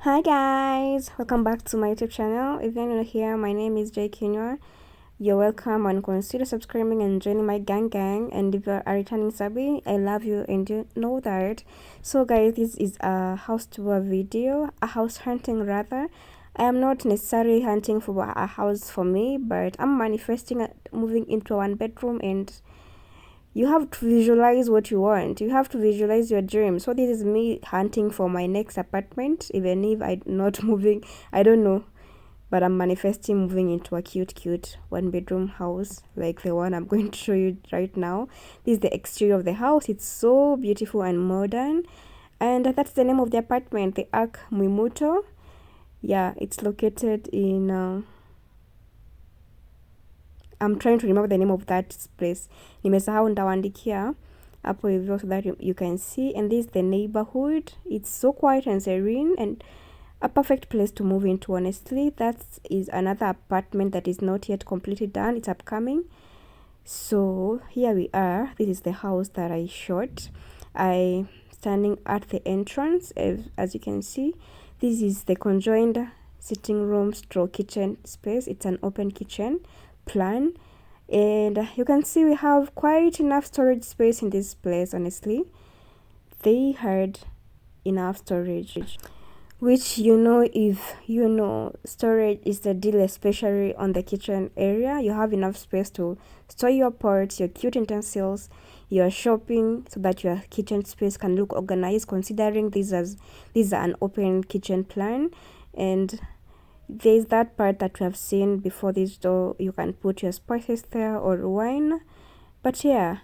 Hi guys, welcome back to my YouTube channel. If you're new here, my name is Jay Kinwa. You're welcome and consider subscribing and joining my gang. And if you're a returning subby, I love you and you know that. So guys, this is a house tour video, a house hunting rather. I am not necessarily hunting for a house for me, but I'm manifesting moving into a 1 bedroom, and you have to visualize what you want. You have to visualize your dream. So this is me hunting for my next apartment, even if I'm not moving. I don't know, but I'm manifesting moving into a cute 1 bedroom house like the one I'm going to show you right now. This is the exterior of the house. It's so beautiful and modern, and that's the name of the apartment, the Arc Mwimuto. Yeah, it's located in I'm trying to remember the name of that place. Nimesahau, nitawaandikia hapo hivyo so that you can see. And this is the neighborhood. It's so quiet and serene and a perfect place to move into, honestly. That is another apartment that is not yet completely done. It's upcoming. So here we are. This is the house that I shot. I standing at the entrance. As you can see, this is the conjoined sitting room stroke kitchen space. It's an open kitchen plan, and you can see we have quite enough storage space in this place. Honestly, they had enough storage, which, if storage is the deal, especially on the kitchen area. You have enough space to store your pots, your cute utensils, your shopping, so that your kitchen space can look organized, considering this is an open kitchen plan. And there's that part that we have seen before this door. You can put your spices there or wine. But yeah,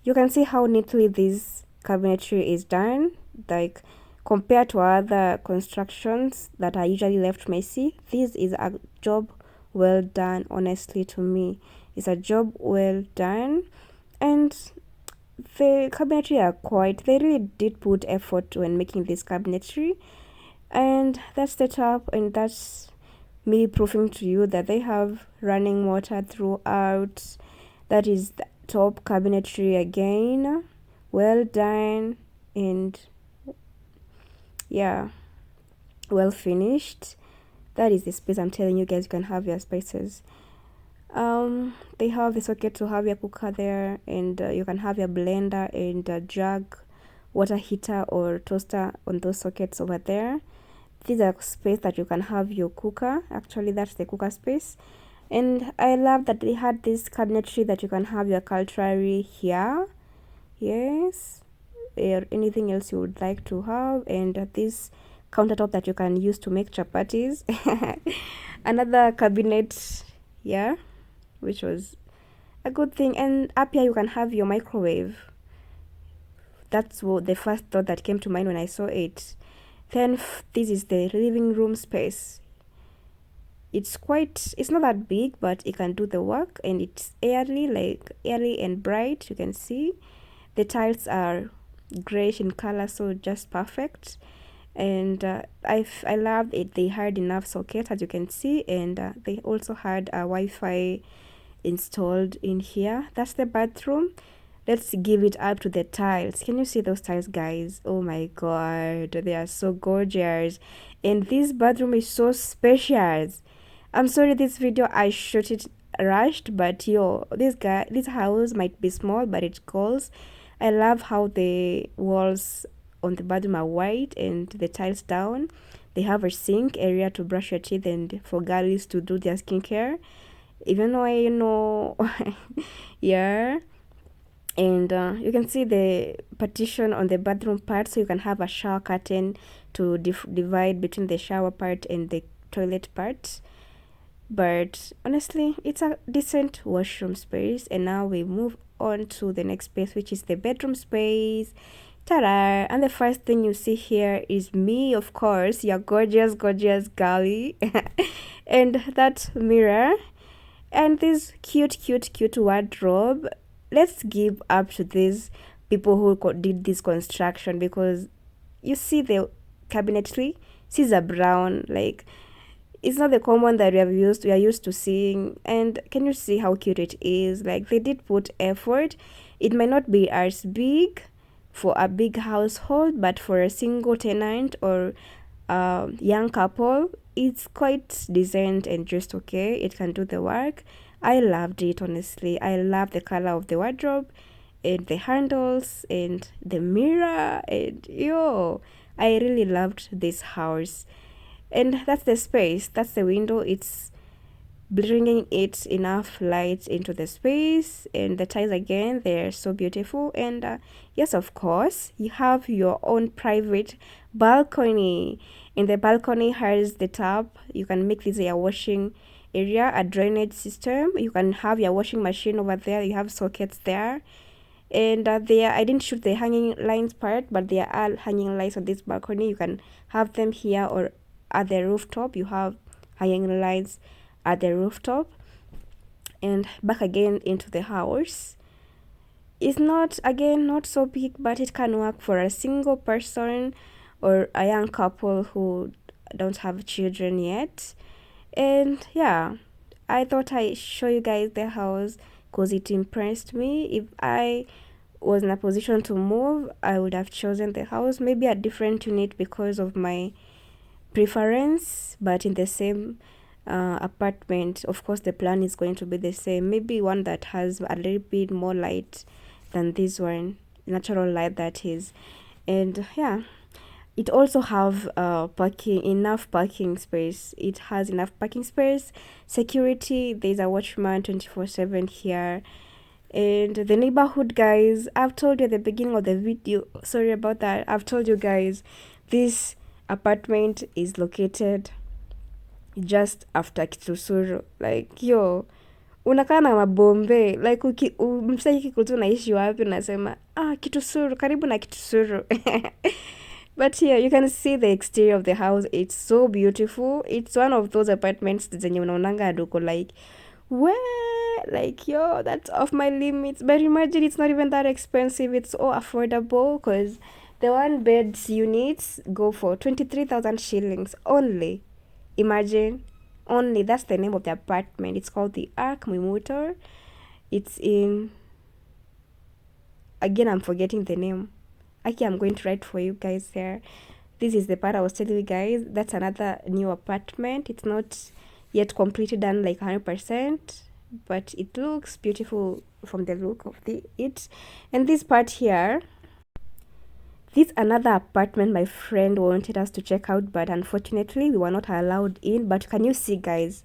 you can see how neatly this cabinetry is done. Like, compared to other constructions that are usually left messy, this is a job well done. Honestly, to me, it's a job well done. And the cabinetry are they really did put effort when making this cabinetry. And that's the top, and that's me proving to you that they have running water throughout. That is the top cabinetry again, well done, and yeah, well finished. That is the space I'm telling you guys. You can have your spices. They have the socket to have your cooker there, and you can have your blender and a jug, water heater or toaster on those sockets over there. This is a space that you can have your cooker. Actually, that's the cooker space. And I love that they had this cabinetry that you can have your cutlery here. Yes, or anything else you would like to have. And this countertop that you can use to make chapatis. Another cabinet, yeah, which was a good thing. And up here you can have your microwave. That's what the first thought that came to mind when I saw it. Then this is the living room space. It's not that big, but it can do the work, and it's airy and bright. You can see the tiles are grayish in color, so just perfect. And I love it. They had enough sockets, as you can see, and they also had a Wi-Fi installed in here. That's the bathroom. Let's give it up to the tiles. Can you see those tiles, guys? Oh my god, they are so gorgeous. And this bathroom is so spacious. I'm sorry, this video I shot it rushed, but this house might be small, but it calls. I love how the walls on the bathroom are white and the tiles down. They have a sink area to brush your teeth and for girls to do their skincare. Even though yeah. And you can see the partition on the bathroom part, so you can have a shower curtain to divide between the shower part and the toilet part. But honestly, it's a decent washroom space. And now we move on to the next space, which is the bedroom space. Ta-da! And the first thing you see here is me, of course, your gorgeous girly. And that mirror and this cute wardrobe. Let's give up to these people who did this construction, because you see the cabinetry, Caesar brown, like it's not the common that we are used to seeing. And can you see how cute it is? Like, they did put effort. It might not be as big for a big household, but for a single tenant or young couple. It's quite decent and just okay. It can do the work. I loved it, honestly. I love the color of the wardrobe and the handles and the mirror, and yo, I really loved this house. And that's the space, that's the window. It's bringing it enough light into the space, and the tiles again, they're so beautiful. And yes, of course, you have your own private balcony. And the balcony has the tap. You can make this a washing area, a drainage system. You can have your washing machine over there. You have sockets there. And there, I didn't shoot the hanging lines part, but there are hanging lines on this balcony. You can have them here or at the rooftop. You have hanging lines at the rooftop. And back again into the house. It's not, again, not so big, but it can work for a single person or a young couple who don't have children yet. And yeah, I thought I show you guys the house because it impressed me. If I was in a position to move, I would have chosen the house, maybe a different unit because of my preference, but in the same apartment. Of course, the plan is going to be the same, maybe one that has a little bit more light than this one, natural light that is. And yeah, it also have enough parking space. It has enough parking space, security. There's a watchman 24/7 here. And the neighborhood, guys, I've told you at the beginning of the video, sorry about that, I've told you guys, this apartment is located just after Kitusuru. Like, yo, unakaa na mabombe, like msaki kikutu naishi wapi, unasema Kitusuru, karibu na Kitusuru. But here you can see the exterior of the house. It's so beautiful. It's one of those apartments zenye unaonanga aduko like, where, like, yo, that's off my limits. But imagine it's not even that expensive. It's all affordable because the one bed units go for 23,000 shillings only. Imagine, only. That's the name of the apartment. It's called the Arc Mimutor. It's in, again, I'm forgetting the name. Actually, I'm going to write for you guys there. This is the part I was telling you guys. That's another new apartment. It's not yet completely done like 100%, but it looks beautiful from the look of it. And this part here, this another apartment my friend wanted us to check out, but unfortunately we were not allowed in. But can you see, guys?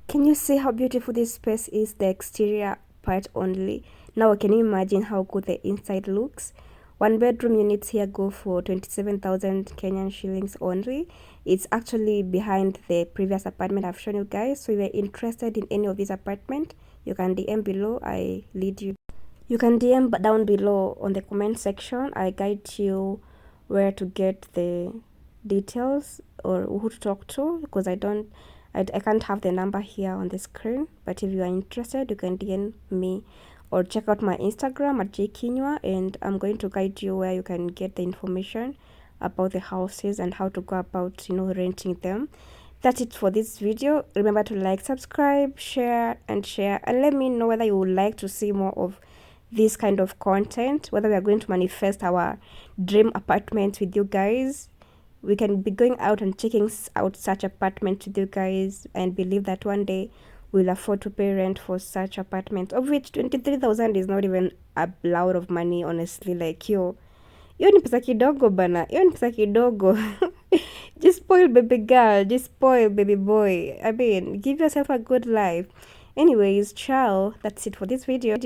Can you see how beautiful this space is? The exterior part only. Now can you imagine how good the inside looks? 1 bedroom units here go for 27,000 Kenyan shillings only. It's actually behind the previous apartment I've shown you guys. So if you're interested in any of these apartment, you can DM below. I lead you. You can DM down below on the comment section. I guide you where to get the details or who to talk to, because I can't have the number here on the screen. But if you are interested, you can DM me or check out my Instagram at jkinywa, and I'm going to guide you where you can get the information about the houses and how to go about, renting them. That's it for this video. Remember to like, subscribe, share, and let me know whether you would like to see more of this kind of content, whether we are going to manifest our dream apartment with you guys. We can be going out and checking out such apartments with you guys, and believe that one day we'll afford to pay rent for such apartment, of which 23,000 is not even a lot of money, honestly. Like, yo ni pesa kidogo bana, yo ni pesa kidogo. Just spoil baby girl, just spoil baby boy. I mean, give yourself a good life. Anyways, ciao, that's it for this video.